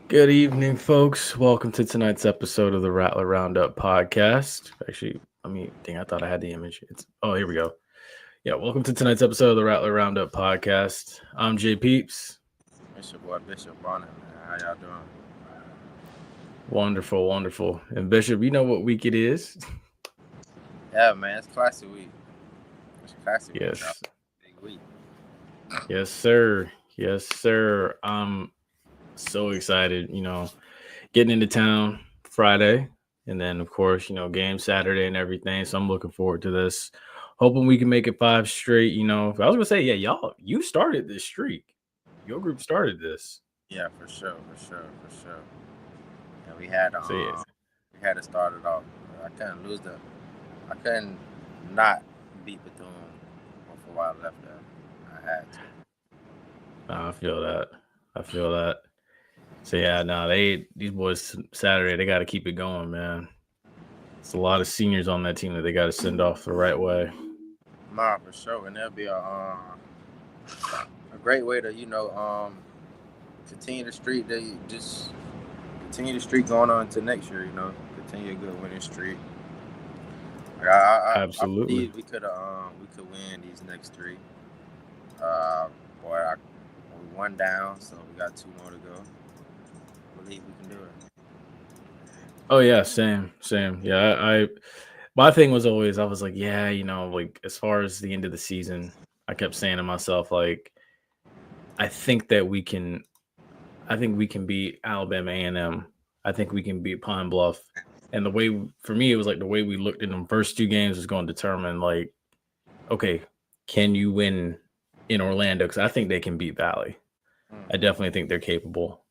Good evening, folks. Welcome to tonight's episode of the Rattler Roundup Podcast. Actually, I thought I had the image. Here we go. Yeah, welcome to tonight's episode of the Rattler Roundup Podcast. I'm JPeeps. It's your boy Bishop Bonnet, man. How y'all doing? Wonderful, wonderful. And Bishop, you know what week it is? Yeah, man. It's classic week. It's classic week. Yes. Big week. Yes, sir. Yes, sir. I'm so excited, getting into town Friday. And then, of course, game Saturday and everything. So I'm looking forward to this. Hoping we can make it 5 straight. I was going to say, yeah, you started this streak. Your group started this. Yeah, for sure. And we had to start it off. I couldn't not beat Bethune before I left there. I had to. I feel that. So yeah, these boys Saturday, they got to keep it going, man. It's a lot of seniors on that team that they got to send off the right way. Nah, for sure. And there'll be a great way to, continue the streak. Just continue the streak going on to next year. Continue a good winning streak. Absolutely. I believe we could win these next 3. We 1 down, so we got 2 more to go. I believe we can do it. Oh yeah, same. Yeah, my thing was always, I was like, yeah, like as far as the end of the season, I kept saying to myself, like, I think we can beat Alabama A&M. I think we can beat Pine Bluff. And the way, for me, it was like the way we looked in the first 2 games was going to determine, like, okay, can you win in Orlando? Because I think they can beat Valley. I definitely think they're capable.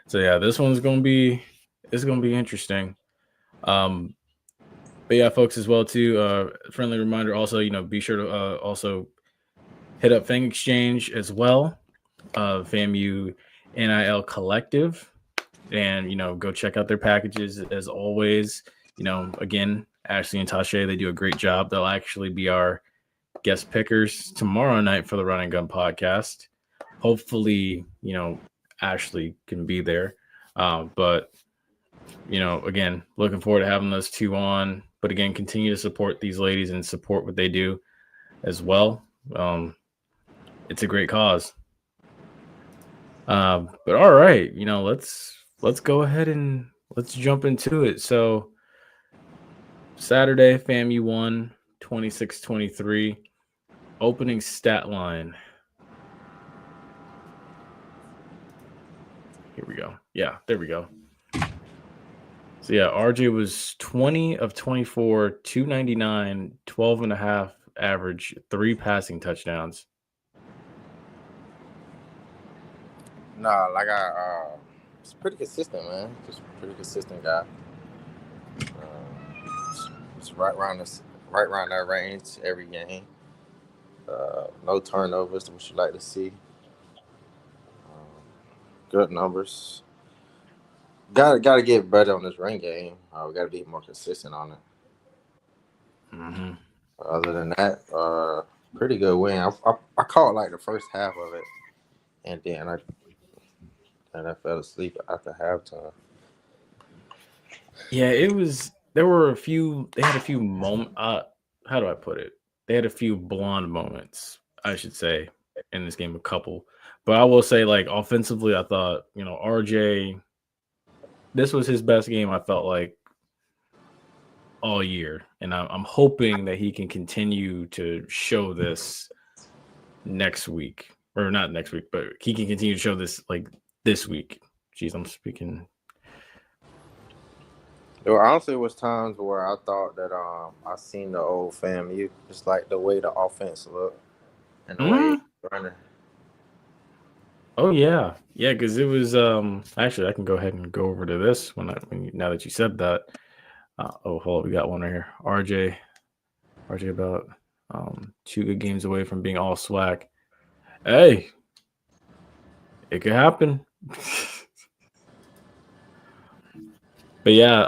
So yeah, this one's going to be interesting. But yeah, folks, as well too. Friendly reminder, also, be sure to also hit up Fang Exchange as well. FAMU NIL Collective, and go check out their packages as always. Again, Ashley and Tasha, they do a great job. They'll actually be our guest pickers tomorrow night for the Run and Gun podcast. Hopefully, Ashley can be there. But again, looking forward to having those 2 on. But again, continue to support these ladies and support what they do as well. It's a great cause. But all right, let's go ahead and let's jump into it. So Saturday, FAMU won 26-23. Opening stat line. Here we go. Yeah, there we go. So yeah, RJ was 20 of 24, 299, 12.5 average, 3 passing touchdowns. Nah, it's pretty consistent, man. Just a pretty consistent guy. It's right around that range every game. No turnovers, which you like to see. Good numbers. Got to get better on this run game. We got to be more consistent on it. Mm-hmm. Other than that, pretty good win. I caught like the first half of it, and then I fell asleep after halftime. Yeah, there were a few. They had a few moments. How do I put it? They had a few blonde moments, I should say, in this game. A couple, but I will say, like, offensively, I thought RJ. This was his best game, I felt like, all year. And I'm hoping that he can continue to show this next week. Or not next week, but he can continue to show this, like, this week. Jeez, I'm speaking. There honestly was times where I thought that I seen the old FAMU, just like the way the offense looked and the way running. Oh yeah, because it was actually I can go ahead and go over to this now that you said that. Hold on, we got one right here. RJ about 2 good games away from being all SWAC. Hey, it could happen. But yeah,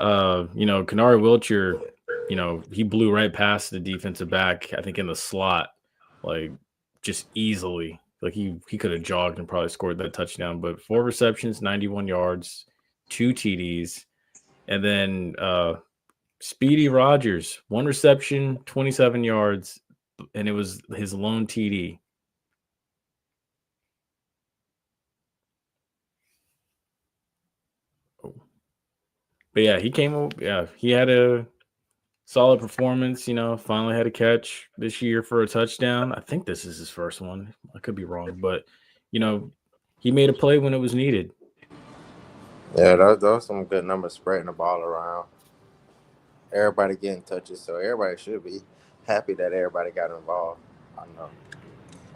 Kanari Wiltshire, he blew right past the defensive back, I think in the slot, like just easily. Like he could have jogged and probably scored that touchdown. But 4 receptions, 91 yards. 2 TDs. And then Speedy Rogers, 1 reception, 27 yards, and it was his lone TD. But yeah, he came up. Yeah, he had a solid performance. Finally had a catch this year for a touchdown. I think this is his first one. I could be wrong, but he made a play when it was needed. Yeah, those some good numbers spreading the ball around. Everybody getting touches, so everybody should be happy that everybody got involved. I know.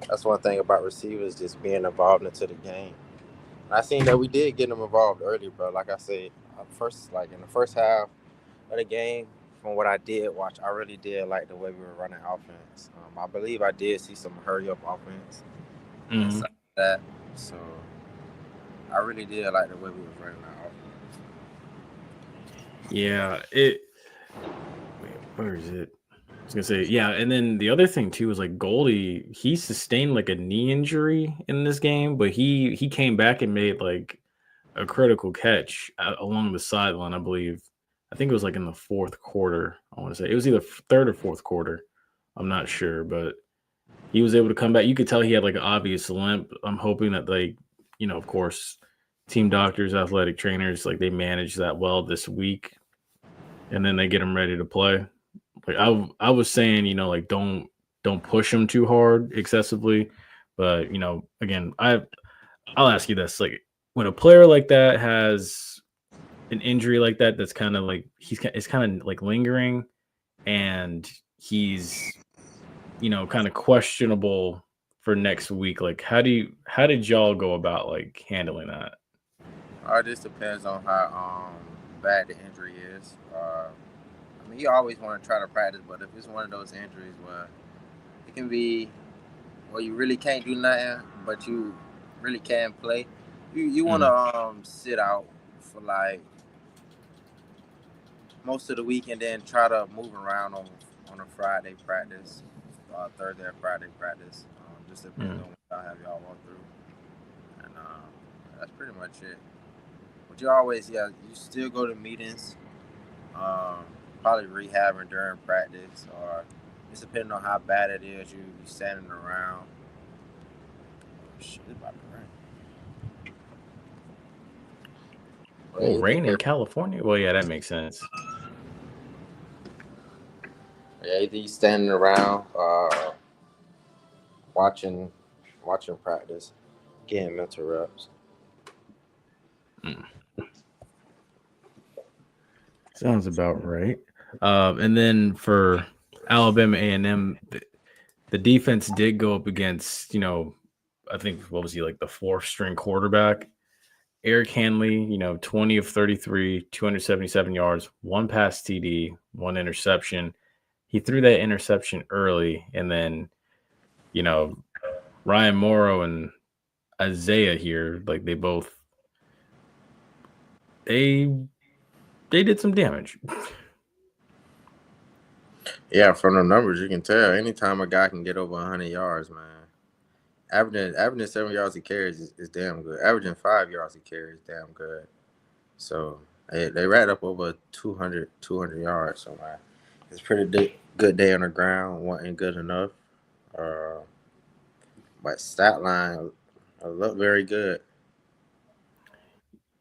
That's one thing about receivers, just being involved into the game. I seen that we did get them involved early, bro. Like I said, in the first half of the game, from what I did watch, I really did like the way we were running offense. I believe I did see some hurry up offense and stuff like that. So I really did like the way we were running our offense. Yeah, where is it? I was gonna say, yeah, and then the other thing too is like Goldie, he sustained like a knee injury in this game, but he came back and made like a critical catch along the sideline, I believe. I think it was like in the fourth quarter. I want to say it was either third or fourth quarter. I'm not sure, but he was able to come back. You could tell he had like an obvious limp. I'm hoping that of course, team doctors, athletic trainers, like they manage that well this week, and then they get him ready to play. Like I was saying, like don't push him too hard excessively, but again, I'll ask you this: like when a player like that has an injury like that, that's kind of like it's kind of like lingering, and he's kind of questionable for next week. Like how did y'all go about like handling that? It just depends on how bad the injury is. You always want to try to practice, but if it's one of those injuries where it can be, well, you really can't do nothing, but you really can play, you want to sit out for like most of the week and then try to move around on a Friday practice, Thursday or Friday practice. Just depends on what y'all have y'all walk through, and that's pretty much it. But you always, you still go to meetings. Probably rehabbing during practice, or just depending on how bad it is, you standing around. Oh, shit, it's about to rain. Rain in California? Well, yeah, that makes sense. Yeah, either you standing around, watching practice, getting mental reps. Sounds about right. And then for Alabama A&M, the defense did go up against, I think, what was he, like the fourth string quarterback? Eric Hanley, 20 of 33, 277 yards, 1 pass TD, 1 interception. He threw that interception early, and then, Ryan Morrow and Isaiah here, like they did some damage. Yeah, from the numbers, you can tell. Anytime a guy can get over 100 yards, man, averaging 7 yards a carry is damn good. Averaging 5 yards a carry is damn good. So they ran up over 200 yards. So man, it's pretty good day on the ground. Wasn't good enough. But stat line looked very good.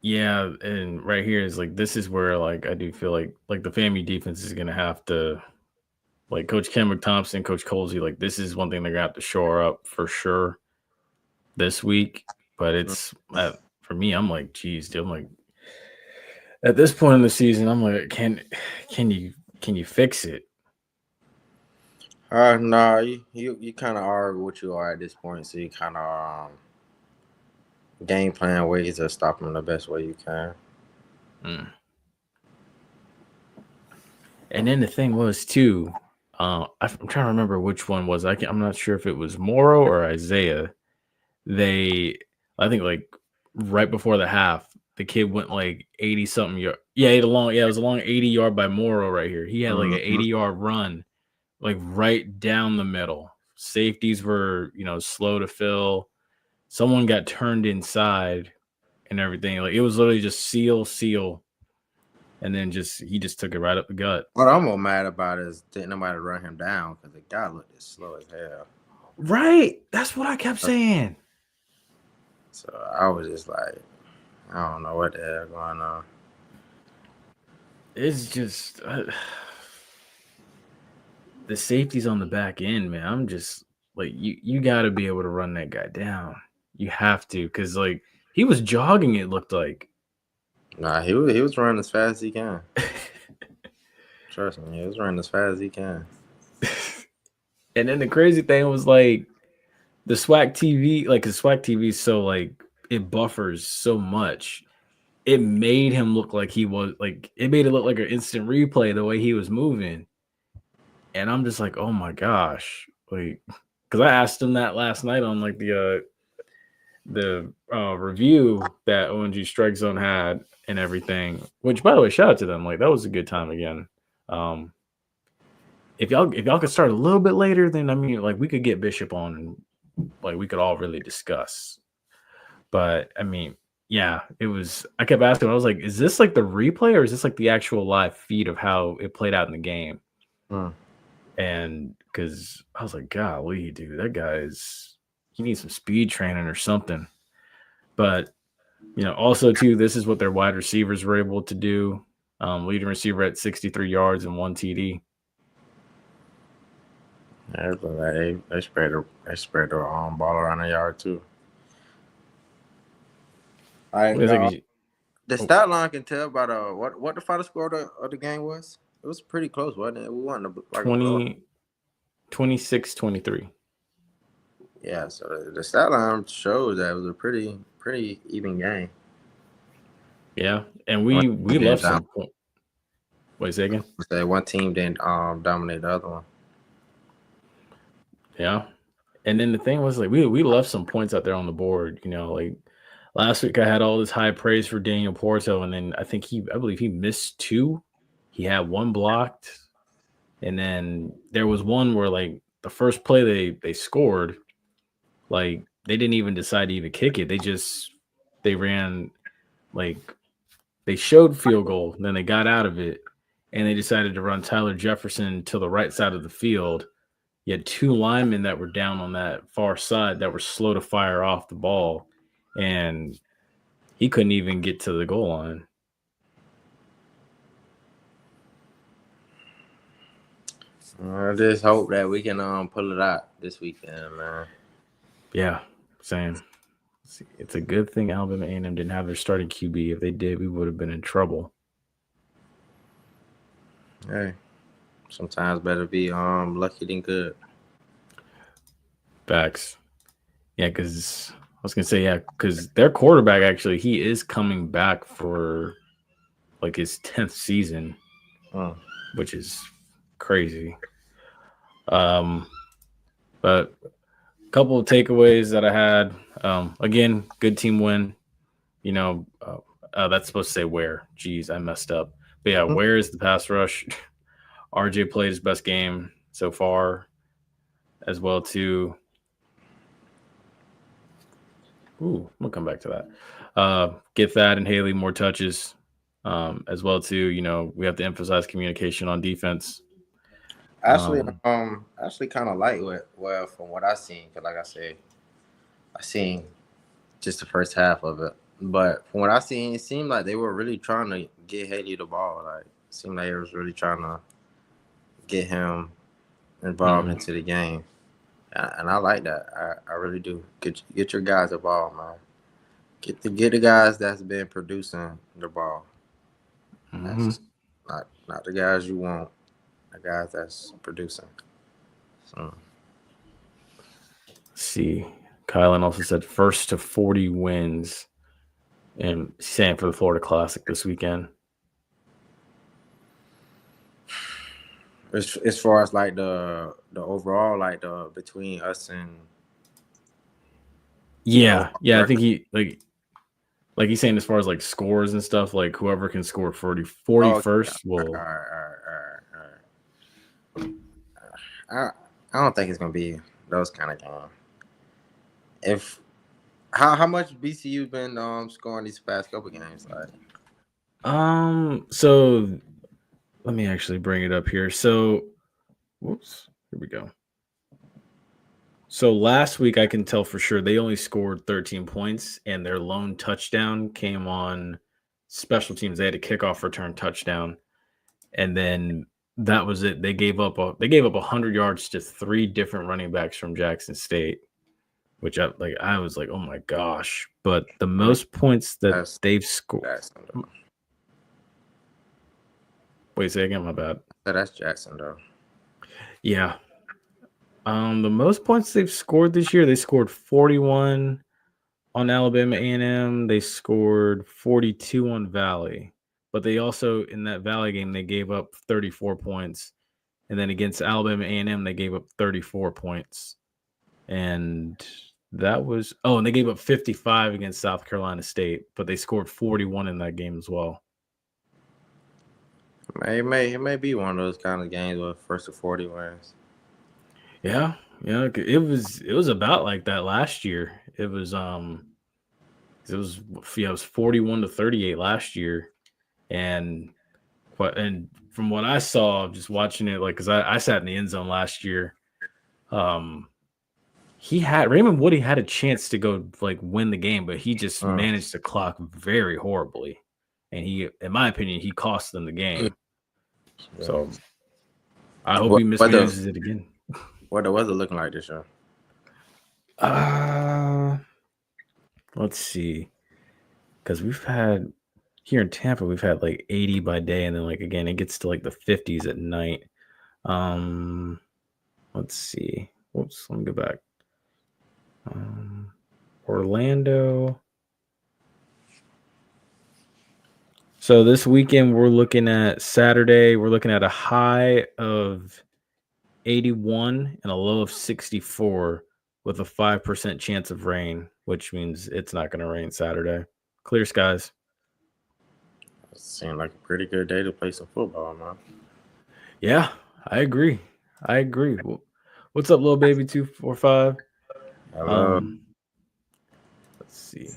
Yeah, and right here is like this is where like I do feel like the FAMU defense is gonna have to, like Coach Kenrick Thompson, Coach Colsey, like this is one thing they're gonna have to shore up for sure this week. But it's for me, I'm like, geez, dude, I'm like at this point in the season, I'm like, can you fix it? No, you kind of are what you are at this point. So you kind of game plan ways to stop them the best way you can. And then the thing was too, I'm trying to remember which one was. I'm not sure if it was Morrow or Isaiah. I think like right before the half, the kid went like 80 something yard. Yeah, it was a long 80 yard by Morrow right here. He had like an 80-yard run, like right down the middle. Safeties were, slow to fill. Someone got turned inside, and everything. Like it was literally just seal, and then he just took it right up the gut. What I'm more mad about is didn't nobody run him down because the guy looked as slow as hell. Right, that's what I kept saying. So I was just like, I don't know what the hell going on. It's just the safety's on the back end, man. I'm just like, you got to be able to run that guy down. You have to, because like he was jogging. It looked like. Nah, he was running as fast as he can. Trust me, he was running as fast as he can. And then the crazy thing was like the SWAC TV, like his SWAC TV is so like it buffers so much. It made him look like he was like it made it look like an instant replay the way he was moving. And I'm just like, oh my gosh, like, because I asked him that last night on like the review that ONG Strike Zone had and everything. Which, by the way, shout out to them. Like that was a good time again. If y'all could start a little bit later, then I mean, like we could get Bishop on and like we could all really discuss. But I mean, yeah, it was. I kept asking. I was like, is this like the replay or is this like the actual live feed of how it played out in the game? And because I was like, golly, dude, that guy's he needs some speed training or something. But also too, this is what their wide receivers were able to do. Leading receiver at 63 yards and 1 TD. Yeah, but like they spread their ball around the yard too. The stat line can tell by what the final score of the game was. It was pretty close, wasn't it? We won like 26-23. Yeah, so the stat line shows that it was a pretty even game. Yeah, and we left some point. Wait a second. Say one team didn't dominate the other one. Yeah, and then the thing was like we left some points out there on the board. Like last week I had all this high praise for Daniel Porto, and then I believe he missed 2. He had 1 blocked, and then there was one where like the first play they scored, like they didn't even decide to even kick it. They ran like they showed field goal, then they got out of it, and they decided to run Tyler Jefferson to the right side of the field. You had 2 linemen that were down on that far side that were slow to fire off the ball, and he couldn't even get to the goal line. I just hope that we can pull it out this weekend, man. Yeah, same. It's a good thing Alabama A&M didn't have their starting QB. If they did, we would have been in trouble. Hey, sometimes better be lucky than good. Facts. Yeah, because I was gonna say because their quarterback actually he is coming back for like his 10th season, which is crazy. But a couple of takeaways that I had. Again, good team win. That's supposed to say where. Jeez, I messed up. But yeah, where is the pass rush? RJ played his best game so far, as well too. Ooh, I'm gonna come back to that. Get Thad and Haley more touches, as well too. We have to emphasize communication on defense. Actually, kind of like well from what I seen, because like I said, I seen just the first half of it. But from what I seen, it seemed like they were really trying to get Haley the ball. Like it seemed like they was really trying to get him involved into the game. And I like that. I really do. Get your guys the ball, man. Get the guys that's been producing the ball. That's not the guys you want. The guys that's producing. So. Let's see. Kylan also said first to 40 wins, and saying for the Florida Classic this weekend. As far as like the overall, like the between us and yeah, I think he like he's saying as far as like scores and stuff, like whoever can score 40 first will. I don't think it's gonna be those kind of games. How much BCU been scoring these past couple games? Like, So let me actually bring it up here. So, whoops, here we go. So last week, I can tell for sure they only scored 13 points, and their lone touchdown came on special teams. They had a kickoff return touchdown, and then that was it. They gave up 100 yards to 3 different running backs from Jackson State, which I was like, oh my gosh! But the most points that they've scored. Wait, say again. My bad. That's Jackson though. Yeah. The most points they've scored this year, they scored 41 on Alabama A&M. They scored 42 on Valley, but they also in that Valley game they gave up 34 points, and then against Alabama A&M they gave up 34 points, and that was and they gave up 55 against South Carolina State, but they scored 41 in that game as well. It may be one of those kind of games with first to 40 wins. Yeah, it was about like that last year. It was 41 to 38 last year, and from what I saw, just watching it, like because I sat in the end zone last year, Raymond Woody had a chance to go like win the game, but he just managed to clock very horribly, and he, in my opinion, he cost them the game. So I hope he mismanages it again. What the weather looking like this year? Let's see. Because we've had here in Tampa, we've had like 80 by day, and then like again, it gets to like the 50s at night. Let's see. Whoops, let me go back. Orlando. So this weekend we're looking at Saturday. We're looking at a high of 81 and a low of 64 with a 5% chance of rain, which means it's not going to rain Saturday. Clear skies. It seemed like a pretty good day to play some football, man. Yeah, I agree. What's up, little baby 245? Hello. Let's see.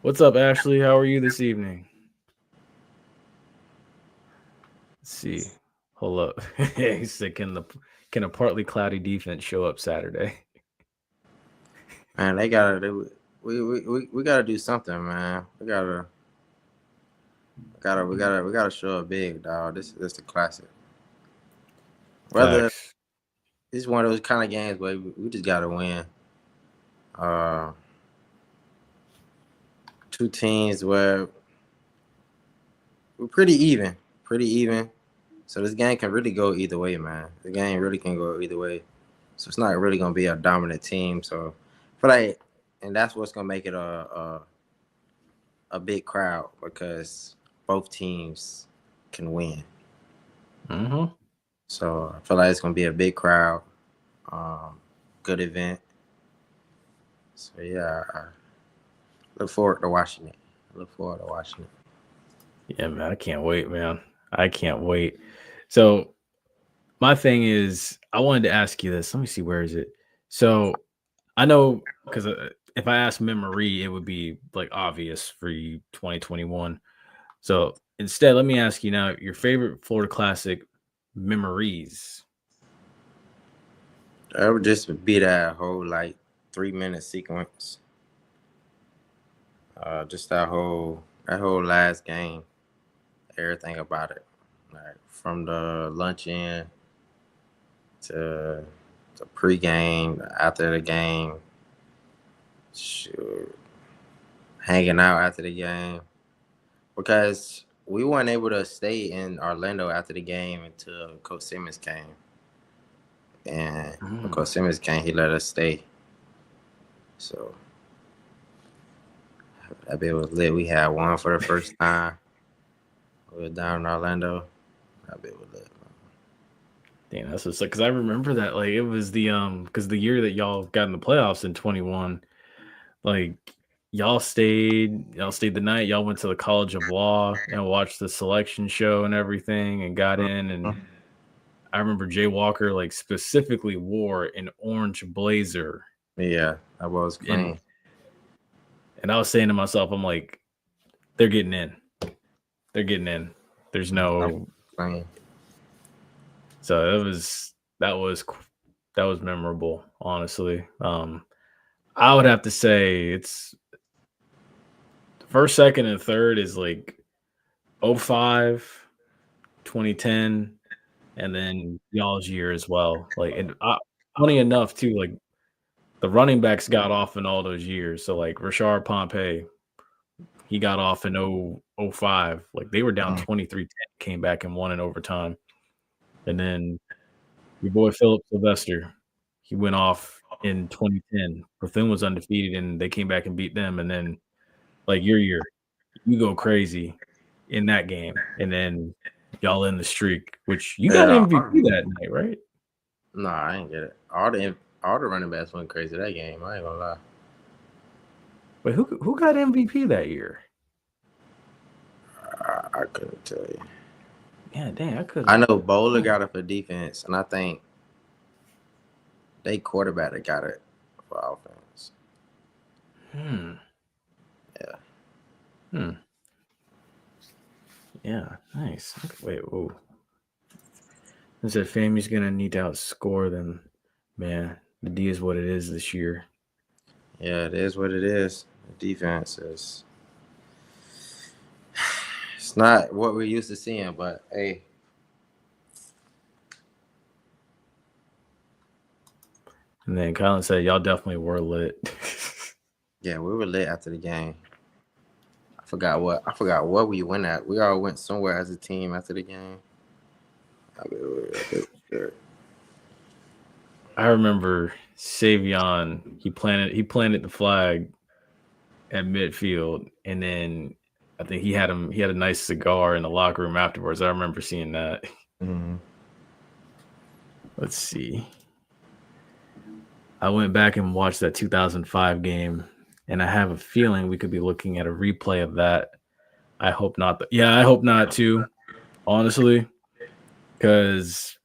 What's up, Ashley? How are you this evening? Let's see. Hold up. He said, can a partly cloudy defense show up Saturday? Man, they gotta do. We gotta do something, man. We gotta show up big, dog. This is the classic. Whether this is one of those kind of games where we just gotta win. Two teams where we're pretty even. So this game can really go either way, man. The game really can go either way. So it's not really gonna be a dominant team. So I feel like, and that's what's gonna make it a big crowd because both teams can win. Mm-hmm. So I feel like it's gonna be a big crowd, good event. So yeah, I look forward to watching it. Yeah, man, I can't wait, man. I can't wait. So my thing is, I wanted to ask you this. Let me see, where is it? So I know because if I ask memory, it would be like obvious for you 2021. So instead, let me ask you now your favorite Florida Classic memories. That would just be that whole like 3-minute sequence. Just that whole last game, everything about it, like from the luncheon to the pregame, after the game, hanging out after the game, because we weren't able to stay in Orlando after the game until Coach Simmons came, and when Coach Simmons came, he let us stay. So that bit was lit. We had one for the first time. We were down in Orlando. That bit was lit. Damn, that's just like, because I remember that, like, it was the because the year that y'all got in the playoffs in 21, like y'all stayed the night. Y'all went to the College of Law and watched the selection show and everything and got in. And I remember Jay Walker like specifically wore an orange blazer. Yeah, that was clean. And I was saying to myself, I'm like, they're getting in. They're getting in. There's no. So that was memorable, honestly. I would have to say it's first, second, and third is like 05, 2010, and then y'all's year as well. Like, and funny enough, too, like the running backs got off in all those years. So, like Rashard Pompey, he got off in 05. Like they were down 23-10, came back and won in overtime. And then your boy Philip Sylvester, he went off in 2010. Bethune was undefeated, and they came back and beat them. And then, like your year, you go crazy in that game, and then y'all in the streak, which you got MVP that night, right? No, I ain't get it. All the running backs went crazy that game. I ain't gonna lie. But who got MVP that year? I couldn't tell you. Yeah, dang, I couldn't. I know Bowler got it for defense, and I think they quarterback that got it for offense. Yeah. Yeah, nice. Wait, whoa. I said FAMU's gonna need to outscore them. Man, the D is what it is this year. Yeah, it is what it is. The defense is. It's not what we're used to seeing, but hey. And then Colin said, y'all definitely were lit. Yeah, we were lit after the game. I forgot what we went at. We all went somewhere as a team after the game. I remember Savion, he planted the flag at midfield, and then I think he had a nice cigar in the locker room afterwards. I remember seeing that. Mm-hmm. Let's see. I went back and watched that 2005 game, and I have a feeling we could be looking at a replay of that. I hope not. I hope not too, honestly, because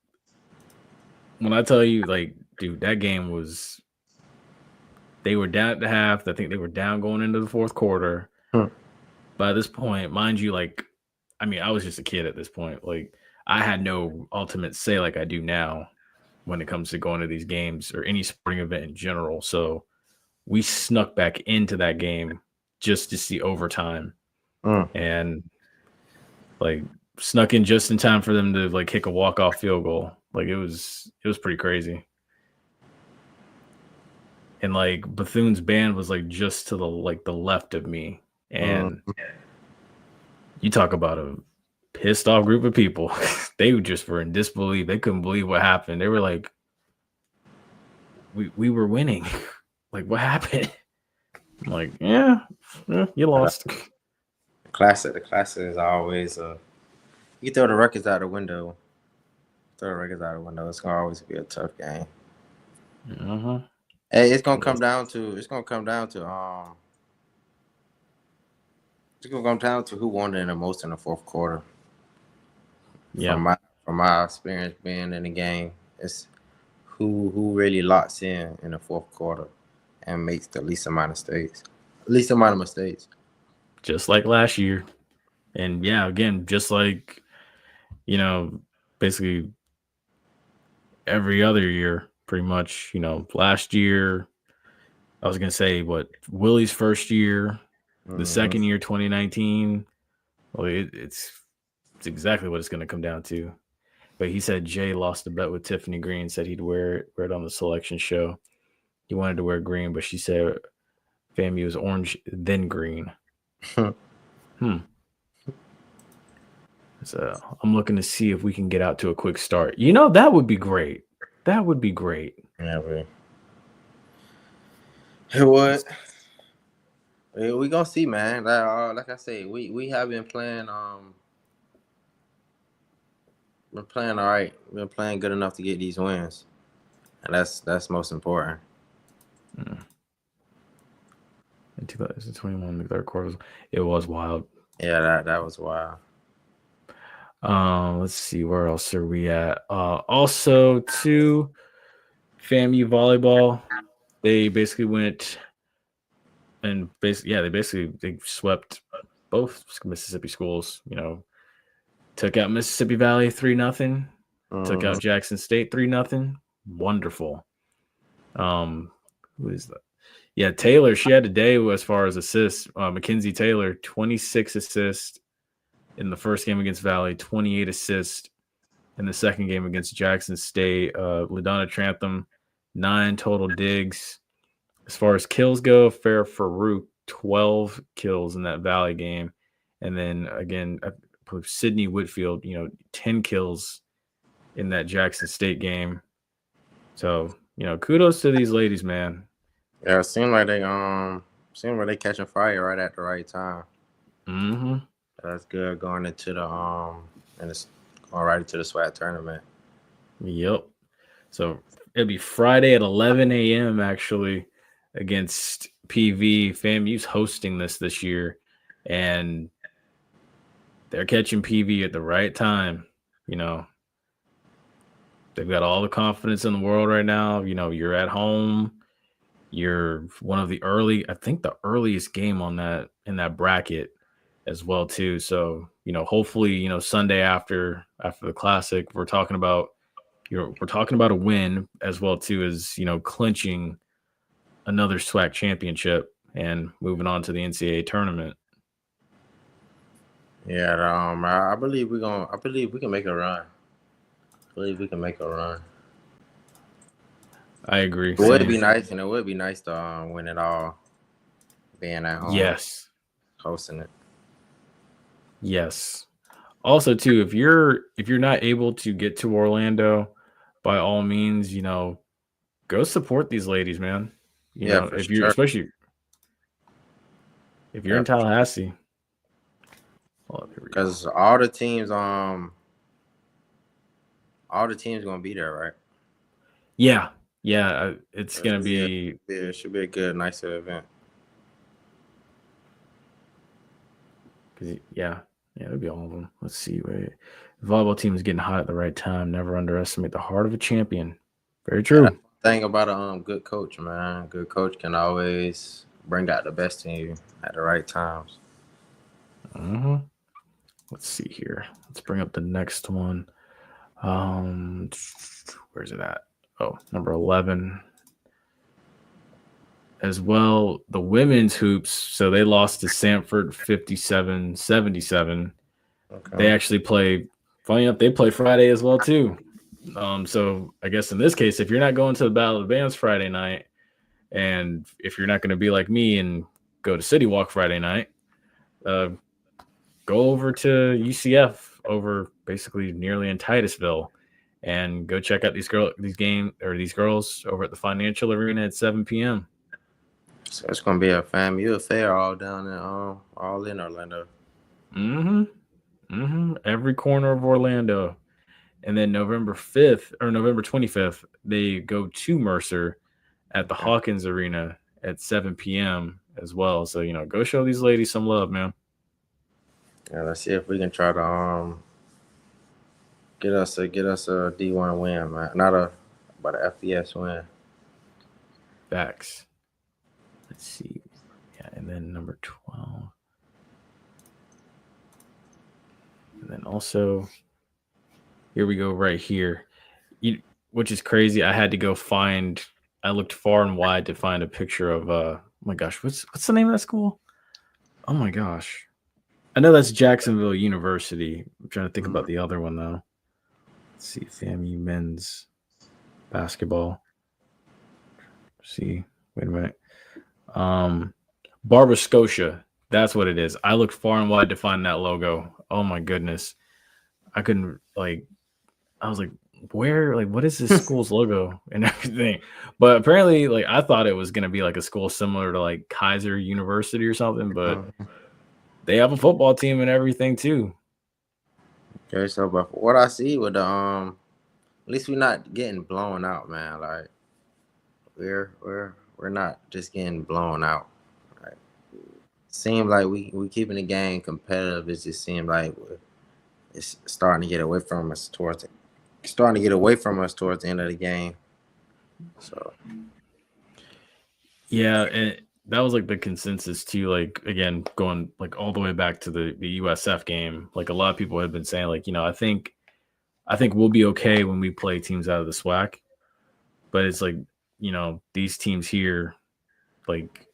when I tell you, like, dude, that game was – they were down at the half. I think they were down going into the fourth quarter. By this point, mind you, like, I mean, I was just a kid at this point. Like, I had no ultimate say like I do now when it comes to going to these games or any sporting event in general. So we snuck back into that game just to see overtime and like snuck in just in time for them to like kick a walk-off field goal. Like it was pretty crazy. And like Bethune's band was like just to the left of me. And you talk about a pissed off group of people. They just were in disbelief. They couldn't believe what happened. They were like, we were winning. Like, what happened? I'm like, yeah, you lost. The classic is always you throw the records out the window. It's gonna always be a tough game. Hey, it's gonna come down to who won it the most in the fourth quarter. Yeah. From my experience being in the game, it's who really locks in the fourth quarter and makes the least amount of mistakes. Just like last year. And yeah, again, just like, you know, basically every other year, pretty much, last year, I was going to say Willie's first year, the second year, 2019. Well, it's exactly what it's going to come down to. But he said Jay lost a bet with Tiffany Green, said he'd wear it on the selection show. He wanted to wear green, but she said FAMU was orange, then green. So I'm looking to see if we can get out to a quick start. That would be great. That would be great. Yeah, it would. We gonna see, man. Like I say, we have been playing. We're playing all right. We're playing good enough to get these wins, and that's most important. In 2021, the third quarter, it was wild. Yeah, that was wild. Let's see, where else are we at? Also, FAMU volleyball, they basically went And they swept both Mississippi schools. Took out Mississippi Valley 3-0. Took out Jackson State 3-0. Wonderful. Who is that? Yeah, Taylor. She had a day as far as assists. Mackenzie Taylor, 26 assists in the first game against Valley, 28 assists in the second game against Jackson State. LaDonna Trantham, 9 total digs. As far as kills go, Farrah Farouk, 12 kills in that Valley game. And then again, Sydney Whitfield, 10 kills in that Jackson State game. So, kudos to these ladies, man. Yeah, it seemed like they catching fire right at the right time. Mm-hmm. That's good going into the and it's going right into the SWAT tournament. Yep. So it'll be Friday at 11 a.m. actually against PV. FAMU's hosting this year, and they're catching PV at the right time. They've got all the confidence in the world right now. You're at home. You're one of the earliest game in that bracket as well too. So, hopefully, Sunday after the Classic, we're talking about a win as well too as, clinching another SWAC championship and moving on to the NCAA tournament. Yeah, I believe we can make a run. I agree. It would be nice, and it would be nice to win it all, being at home. Yes. Hosting it. Yes. Also, too, if you're not able to get to Orlando, by all means, go support these ladies, man. Especially if you're in Tallahassee. Because all the teams gonna be there, right? Yeah. Yeah, it's gonna be. It should be a good, nice event. It'll be all of them. Let's see. Wait, the volleyball team is getting hot at the right time. Never underestimate the heart of a champion. Very true. That's the thing about a good coach, man. Good coach can always bring out the best in you at the right times. Mm-hmm. Let's see here. Let's bring up the next one. Where's it at? Oh, number 11. As well, the women's hoops. So they lost to Sanford 57-77. Okay. They actually play. Funny enough, they play Friday as well too. So I guess in this case, if you're not going to the Battle of the Bands Friday night, and if you're not going to be like me and go to City Walk Friday night, go over to UCF over basically nearly in Titusville, and go check out these girls over at the Financial Arena at 7 p.m. So it's gonna be a FAMU affair all down in all in Orlando. Every corner of Orlando. And then November 25th, they go to Mercer at the Hawkins Arena at 7 p.m. as well. So, go show these ladies some love, man. Yeah, let's see if we can try to get us a D1 win, man. But a FBS win. Facts. Let's see. Yeah, and then number 12. And then also, here we go right here, which is crazy. I had to go I looked far and wide to find a picture of, oh my gosh, what's the name of that school? Oh my gosh. I know that's Jacksonville University. I'm trying to think about the other one, though. Let's see, FAMU men's basketball. See, wait a minute. Barber Scotia. That's what it is. I looked far and wide to find that logo. Oh my goodness. I couldn't I was like, where, what is this school's logo and everything? But apparently, I thought it was going to be a school similar to Kaiser University or something, but they have a football team and everything too. Okay, so but what I see with the at least we're not getting blown out, man. We're not just getting blown out. Seems like we keeping the game competitive. It just seems like it's starting to get away from us towards the end of the game. So yeah, and that was like the consensus too. Like again, going like all the way back to the USF game. Like a lot of people had been saying, like, I think we'll be okay when we play teams out of the SWAC, but it's like, these teams here, like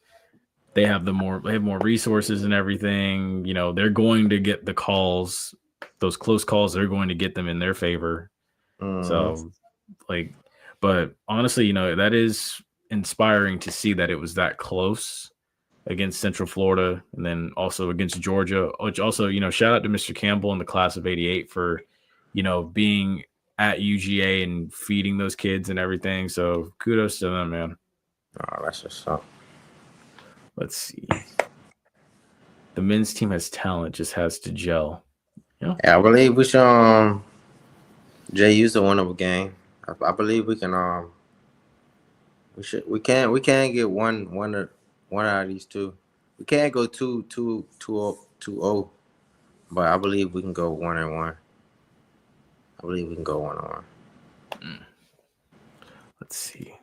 they have more resources and everything. They're going to get the calls, those close calls. They're going to get them in their favor. So, like, but honestly, that is inspiring to see that it was that close against Central Florida and then also against Georgia, which also, shout out to Mr. Campbell in the class of 88 for, being at UGA and feeding those kids and everything. So kudos to them, man. Oh, that's just something. Let's see. The men's team has talent, just has to gel. Yeah, I believe we should JU's a winnable game. I believe we can we can't get one out of these two. We can't go 2-0, but I believe we can go 1-1. I believe we can go 1-1. Let's see.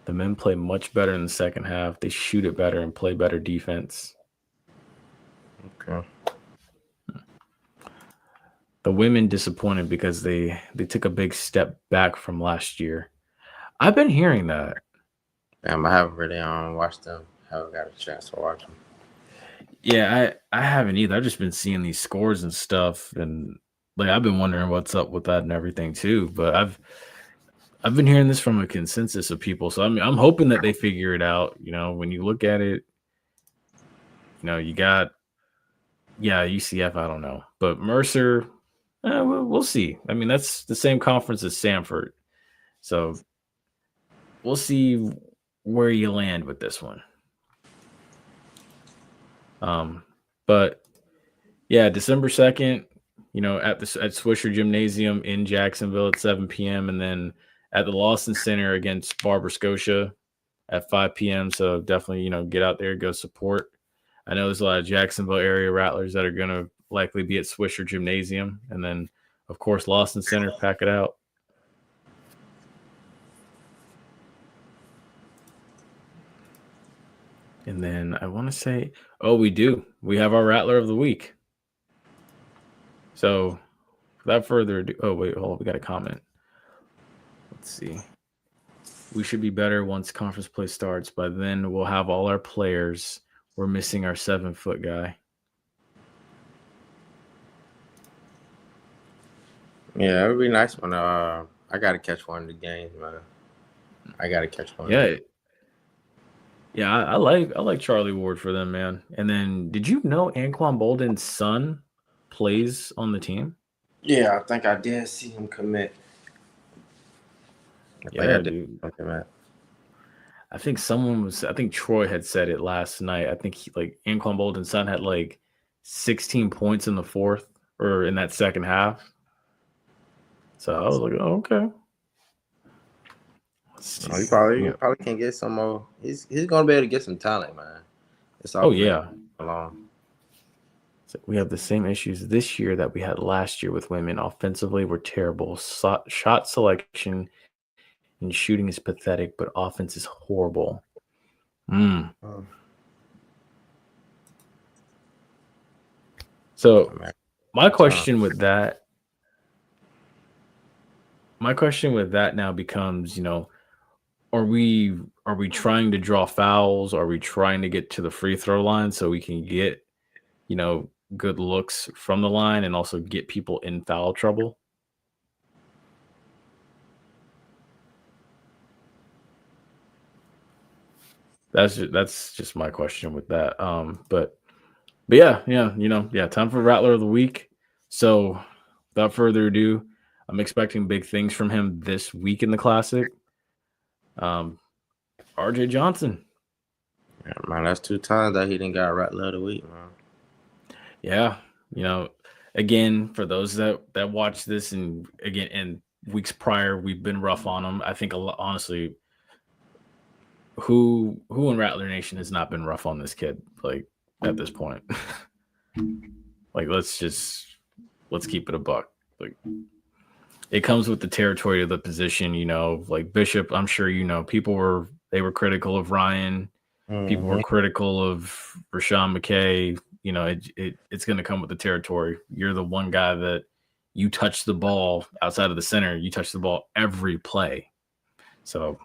The men play much better in the second half. They shoot it better and play better defense. Okay. The women disappointed because they took a big step back from last year. I've been hearing that. I haven't really watched them. Haven't got a chance to watch them. Yeah, I haven't either. I've just been seeing these scores and stuff, and like I've been wondering what's up with that and everything too. But I've been hearing this from a consensus of people, so I'm hoping that they figure it out. When you look at it, you got UCF. I don't know, but Mercer, we'll see. I mean, that's the same conference as Samford, so we'll see where you land with this one. But yeah, December 2nd, at Swisher Gymnasium in Jacksonville at 7 p.m. and then at the Lawson Center against Barber Scotia at 5 p.m. So definitely, get out there, go support. I know there's a lot of Jacksonville area Rattlers that are going to likely be at Swisher Gymnasium. And then, of course, Lawson Center, pack it out. And then I want to say, we have our Rattler of the Week. So without further ado, hold on, we got a comment. Let's see. We should be better once conference play starts. By then, we'll have all our players. We're missing our 7-foot guy. Yeah, it would be nice when I got to catch one of the games, man. I got to catch one. Yeah. Yeah, I like Charlie Ward for them, man. And then, did you know Anquan Bolden's son plays on the team? Yeah, I think I did see him commit. Dude. I think Troy had said it last night. I think Anquan Bolden's son had 16 points in the fourth or in that second half. So I was like, oh, okay. He probably can get some more. He's gonna be able to get some talent, man. Along. So we have the same issues this year that we had last year with women. Offensively, we're terrible. Shot selection and shooting is pathetic, but offense is horrible. So my question with that now becomes, are we trying to draw fouls? Are we trying to get to the free throw line so we can get, good looks from the line and also get people in foul trouble? That's just my question with that. But yeah, time for Rattler of the Week. So without further ado, I'm expecting big things from him this week in the Classic. RJ Johnson. Yeah, man, that's 2 times that he didn't got Rattler of the Week, man. Yeah, again, for those that watch this, and again, in weeks prior, we've been rough on him. I think, honestly, who in Rattler Nation has not been rough on this kid, at this point? Let's keep it a buck. It comes with the territory of the position, Bishop, I'm sure people were critical of Ryan People were critical of Rashawn McKay. You know, it's going to come with the territory. You're the one guy that you touch the ball outside of the center. You touch the ball every play. So,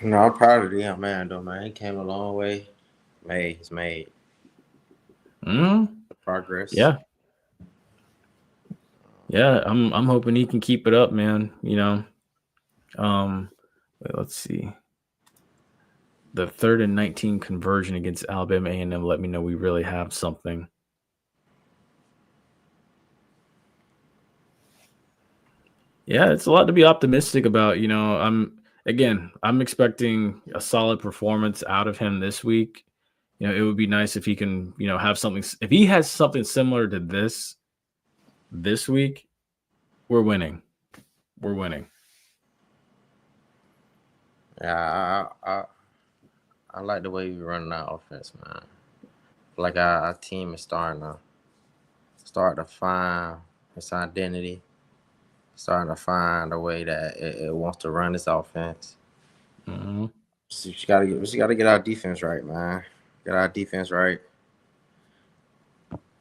no, I'm proud of the young man, though, man. He came a long way. He's made progress. Yeah. I'm hoping he can keep it up, man. You know, let's see. The 3rd and 19 conversion against Alabama A&M let me know we really have something. Yeah, it's a lot to be optimistic about. You know, I'm expecting a solid performance out of him this week. You know, it would be nice if he can, you know, have something. If he has something similar to this week, we're winning. We're winning. Yeah, I like the way we run that offense, man. Like our team is starting to find its identity, starting to find a way that it wants to run its offense. Mm-hmm. So we gotta get our defense right, man. Get our defense right.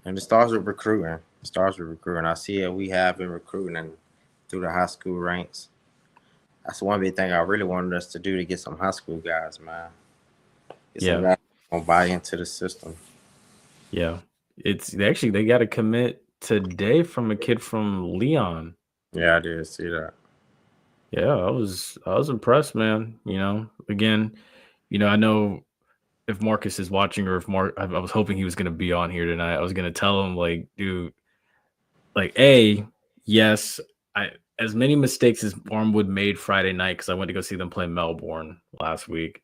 And it starts with recruiting. I see it. We have been recruiting through the high school ranks. That's one big thing I really wanted us to do, to get some high school guys, man. Some guys gonna buy into the system. Yeah. They got a commit today from a kid from Leon. Yeah, I did see that. Yeah, I was impressed, man. You know, again, you know, I know if Marcus is watching, or if I was hoping he was going to be on here tonight. I was going to tell him, like, dude, like, yes, as many mistakes as Armwood made Friday night, because I went to go see them play Melbourne last week.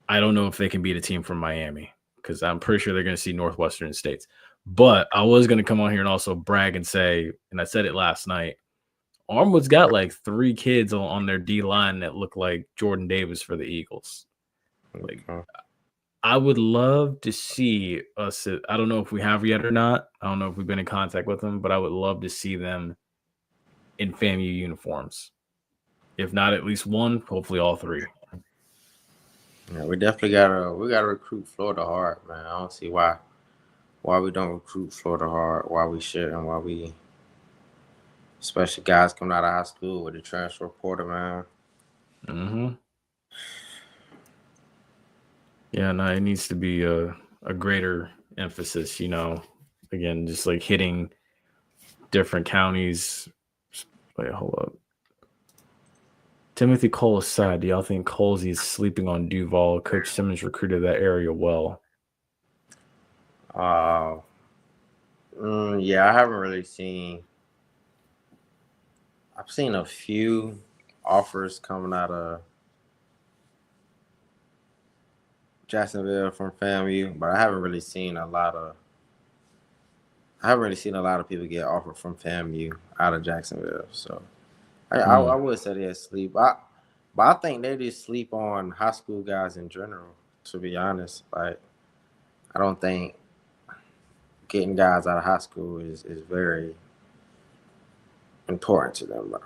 I don't know if they can beat a team from Miami, because I'm pretty sure they're going to see Northwestern States. But I was going to come on here and also brag and say, and I said it last night, Armwood's got like 3 kids on their D line that look like Jordan Davis for the Eagles. Like, I would love to see us. I don't know if we have yet or not. I don't know if we've been in contact with them, but I would love to see them in FAMU uniforms. If not at least one, hopefully all 3. Yeah, we definitely gotta recruit Florida hard, man. I don't see why we don't recruit Florida hard, why we should, and why we, especially guys coming out of high school with the transfer portal, man. Mm-hmm. Yeah, no, it needs to be a greater emphasis, you know, again, just like hitting different counties. Wait, hold up. Timothy Cole aside, do y'all think Colesy is sleeping on Duval? Coach Simmons recruited that area well. Yeah, I haven't really seen. I've seen a few offers coming out of Jacksonville from FAMU, but I haven't really seen a lot of people get offered from FAMU out of Jacksonville. So I would say they're asleep. But I think they just sleep on high school guys in general, to be honest. Like, I don't think getting guys out of high school is very important to them. Like,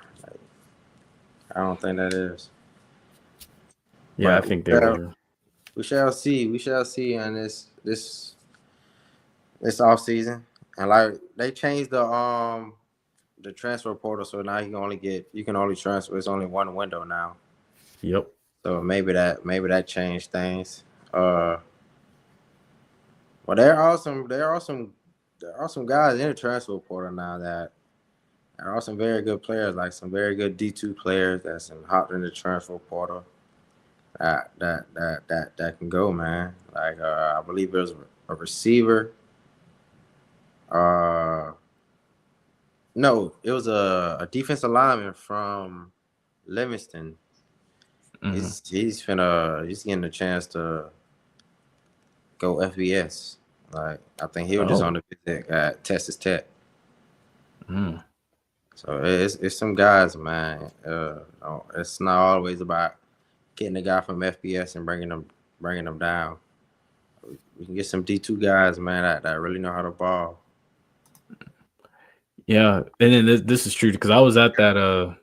I don't think that is. Yeah, but I think they were. We shall see. We shall see in this off season. And like, they changed the transfer portal, so now you can only transfer. It's only one window now. Yep. So maybe that changed things. Well, there are some guys in the transfer portal now that there are some very good players, like some very good D2 players that's hopped in the transfer portal that can go, man. Like, I believe there's a receiver. No, it was a defensive lineman from Livingston. Mm-hmm. He's getting a chance to go FBS. Like, I think he was just on the visit at Texas Tech. So it's some guys, man. It's not always about getting a guy from FBS and bringing them down. We can get some D2 guys, man, that really know how to ball. Yeah, and then this is true, because I was at that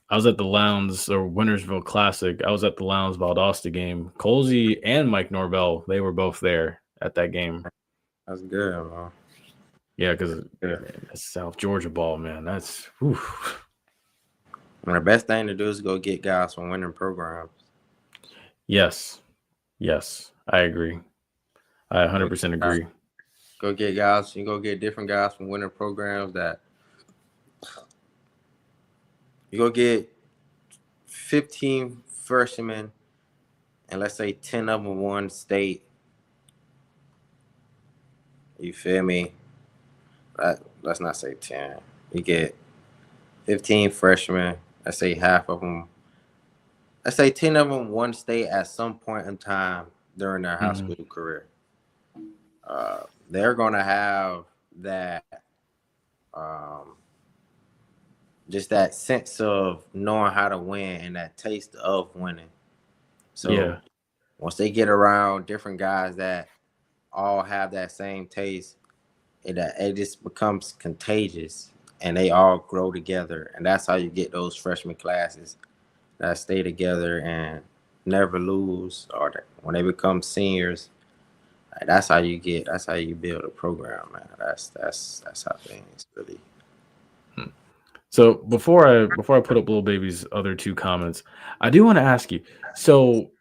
I was at the Lowndes or Wintersville Classic. I was at the Lowndes Valdosta game. Colsey and Mike Norvell, they were both there at that game. That's good, man. Yeah, because that's South Georgia ball, man. That's whew. And the best thing to do is go get guys from winning programs. Yes, I agree. I 100% agree. Go get guys. You go get different guys from winning programs. That you go get 15 freshmen, and let's say 10 of them won state. You feel me? Let's not say 10. You get 15 freshmen. Let's say half of them. Let's say 10 of them won state at some point in time during their high school career. They're going to have that, just that sense of knowing how to win and that taste of winning. So once they get around different guys that all have that same taste, it just becomes contagious, and they all grow together. And that's how you get those freshman classes that stay together and never lose, or when they become seniors. That's how you build a program, man. That's how things really. So before I put up Lil Baby's other two comments, I do want to ask you. So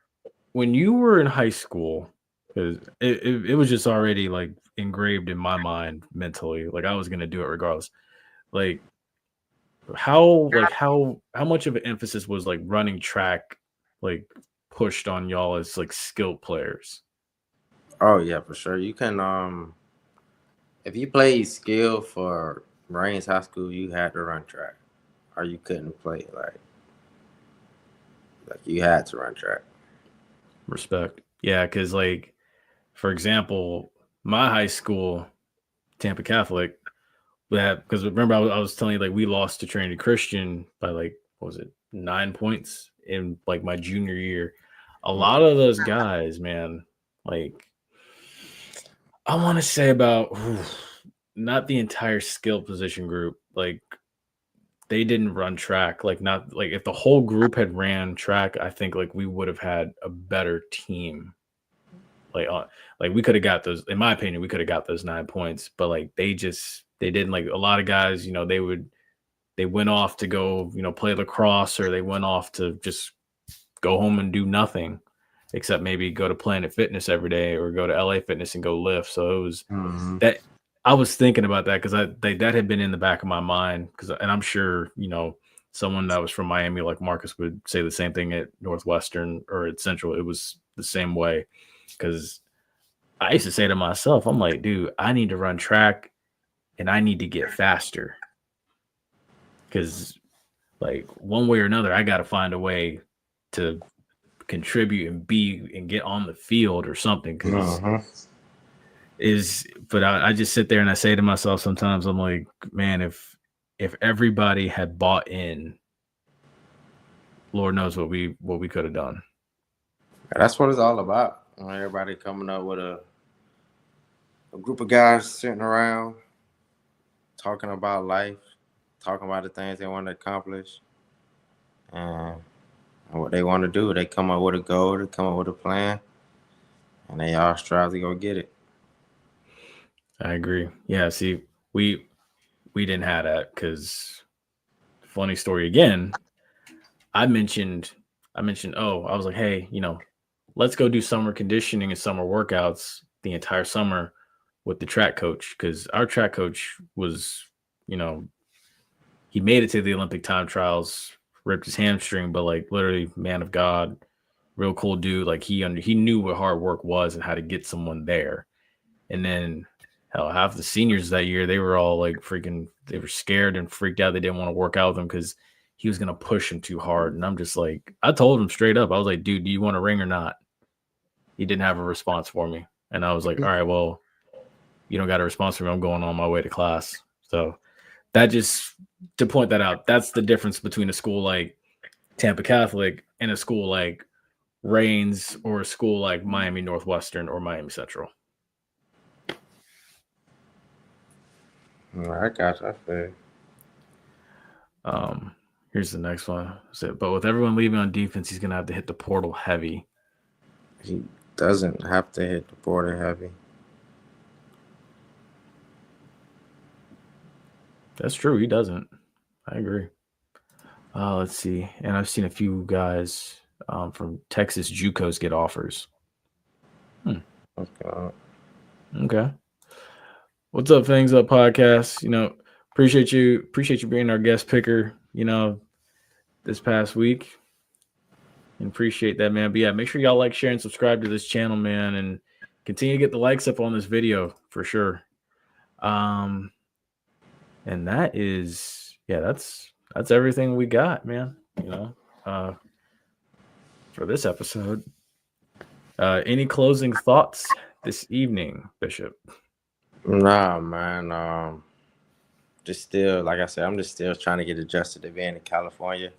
when you were in high school, because it was just already like engraved in my mind mentally, like I was gonna do it regardless. Like how much of an emphasis was like running track like pushed on y'all as like skilled players? Oh yeah, for sure. You can if you played skill for Rains High School, you had to run track, or you couldn't play. Like you had to run track. Respect. Yeah, because like for example, my high school, Tampa Catholic, because remember I was telling you like we lost to Trinity Christian by like what was it 9 points in like my junior year. A lot of those guys, man, like I want to say about not the entire skill position group, like they didn't run track. Like not like if the whole group had ran track, I think like we would have had a better team. Like we could have got those. In my opinion, we could have got those 9 points, but like they didn't. Like a lot of guys, you know, they went off to go, you know, play lacrosse, or they went off to just go home and do nothing except maybe go to Planet Fitness every day or go to LA Fitness and go lift. So it was that I was thinking about that because that had been in the back of my mind and I'm sure, you know, someone that was from Miami like Marcus would say the same thing at Northwestern or at Central. It was the same way because I used to say to myself, I'm like, dude, I need to run track and I need to get faster because like one way or another, I got to find a way to contribute and get on the field or something. But I just sit there and I say to myself sometimes, I'm like, man, if everybody had bought in, Lord knows what we could have done. That's what it's all about. Everybody coming up with a group of guys sitting around talking about life, talking about the things they want to accomplish, and what they want to do. They come up with a goal, they come up with a plan, and they all strive to go get it. I agree. Yeah, see, we didn't have that because funny story again, I mentioned, I was like, hey, you know, let's go do summer conditioning and summer workouts the entire summer with the track coach because our track coach was, you know, he made it to the Olympic time trials, ripped his hamstring, but like literally man of God, real cool dude. Like he knew what hard work was and how to get someone there. And then hell, half the seniors that year, they were all like they were scared and freaked out. They didn't want to work out with him because he was going to push him too hard. And I'm just like, I told him straight up, I was like, dude, do you want a ring or not? He didn't have a response for me. And I was like, all right, well, you don't got a response for me. I'm going on my way to class. So that just to point that out, that's the difference between a school like Tampa Catholic and a school like Rains or a school like Miami Northwestern or Miami Central. I got you. I feel. Here's the next one. But with everyone leaving on defense, he's gonna have to hit the portal heavy. He doesn't have to hit the portal heavy. That's true. He doesn't. I agree. Let's see. And I've seen a few guys from Texas JUCOs get offers. Okay. What's up, Things Up Podcast? Appreciate you being our guest picker, this past week. And appreciate that, man. But yeah, make sure y'all like, share, and subscribe to this channel, man, and continue to get the likes up on this video for sure. And that is, that's everything we got, man. For this episode. Any closing thoughts this evening, Bishop? Nah, man. Just still, like I said, I'm just still trying to get adjusted to being in California.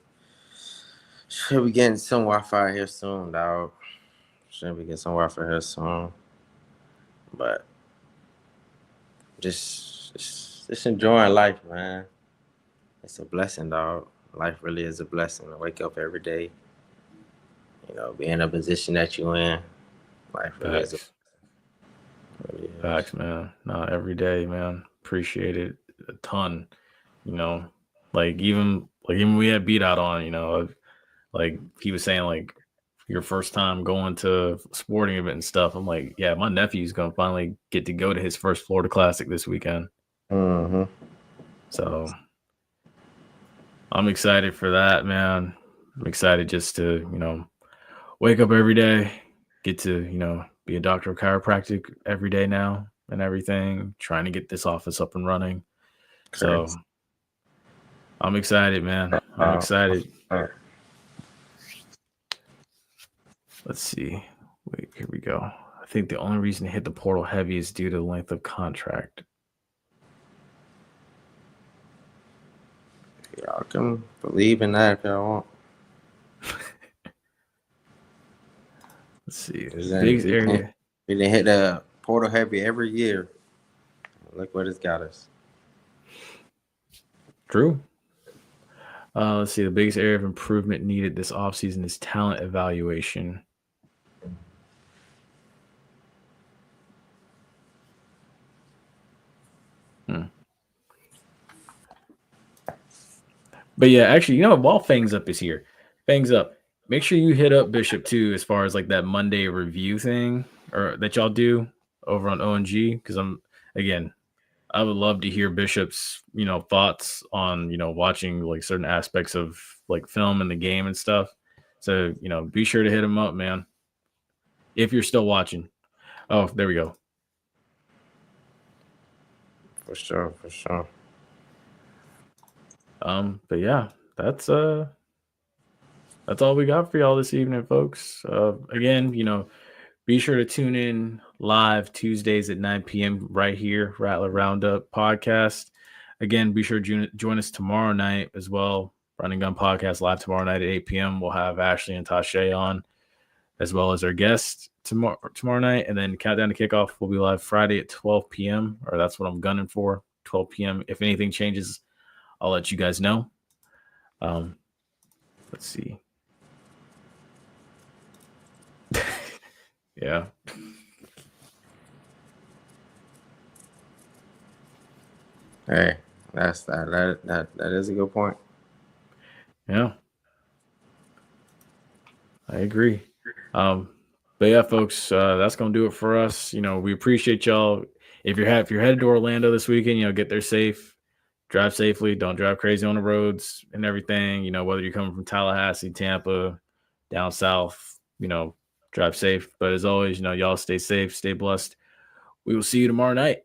Should be getting some Wi-Fi here soon, dog. Should be getting some Wi-Fi here soon. But just enjoying life, man. It's a blessing, dog. Life really is a blessing to wake up every day. Be in a position that you're in. Life really is a Facts, man. No, every day, man. Appreciate it a ton. Like even we had beat out on, like he was saying, like your first time going to sporting event and stuff. I'm like, yeah, my nephew's gonna finally get to go to his first Florida Classic this weekend. Mm-hmm. So I'm excited for that, man. I'm excited just to, wake up every day, get to, be a doctor of chiropractic every day now and everything, trying to get this office up and running. So I'm excited, man. I'm excited. Let's see. Wait, here we go. I think the only reason to hit the portal heavy is due to the length of contract. Y'all can believe in that if y'all want. Let's see. Big area. We didn't hit the portal heavy every year. Look what it's got us. True. Let's see. The biggest area of improvement needed this offseason is talent evaluation. But yeah, actually, while Fangs Up is here, Fangs Up, make sure you hit up Bishop too, as far as like that Monday review thing or that y'all do over on ONG. Because I would love to hear Bishop's, thoughts on, watching like certain aspects of like film and the game and stuff. So, be sure to hit him up, man. If you're still watching. Oh, there we go. For sure. But yeah, that's all we got for y'all this evening, folks. Again, be sure to tune in live Tuesdays at 9 p.m. right here, Rattler Roundup Podcast. Again, be sure to join us tomorrow night as well. Running Gun Podcast live tomorrow night at 8 p.m. We'll have Ashley and Tashay on, as well as our guest tomorrow night. And then Countdown to Kickoff will be live Friday at 12 p.m. Or that's what I'm gunning for, 12 p.m. If anything changes, I'll let you guys know. Let's see. Yeah. Hey, that's that is a good point. Yeah. I agree. But yeah, folks, that's gonna do it for us. We appreciate y'all. If you're headed to Orlando this weekend, get there safe. Drive safely. Don't drive crazy on the roads and everything. Whether you're coming from Tallahassee, Tampa, down south, drive safe. But as always, y'all stay safe, stay blessed. We will see you tomorrow night.